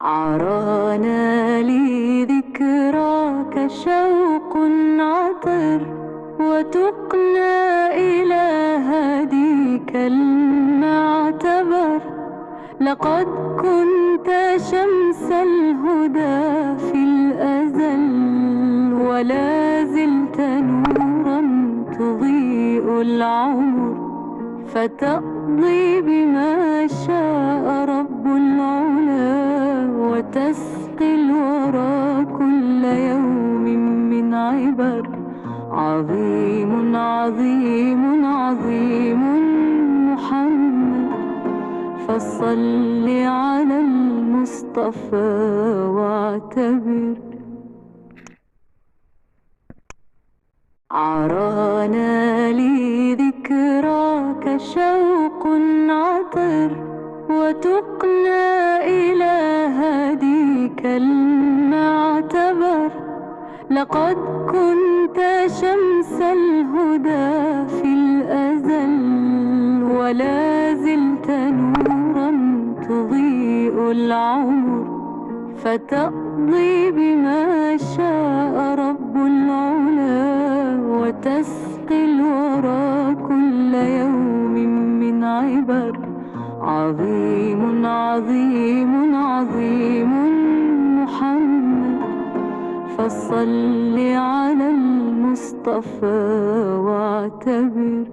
عرانا لي ذكراك شوق عطر، وتقنى إلى هديك المعتبر. لقد كنت شمس الهدى في الأزل، ولا زلت نورا تضيء العمر، فتقضي بما شاء رب العلا، وتسقي الورى كل يوم من عبر. عظيم عظيم عظيم محمد، فصل على المصطفى واعتبر. عرانا لي ذكراك شوق عطر، وتقنى إلى هديك المعتبر. لقد كنت شمس الهدى في الأزل، ولا زلت نورا تضيء العمر، فتقضي بما شاء رب العلا، وتسقي الورى كل يوم من عبر. عظيم عظيم عظيم محمد، فصل على المصطفى واعتبر.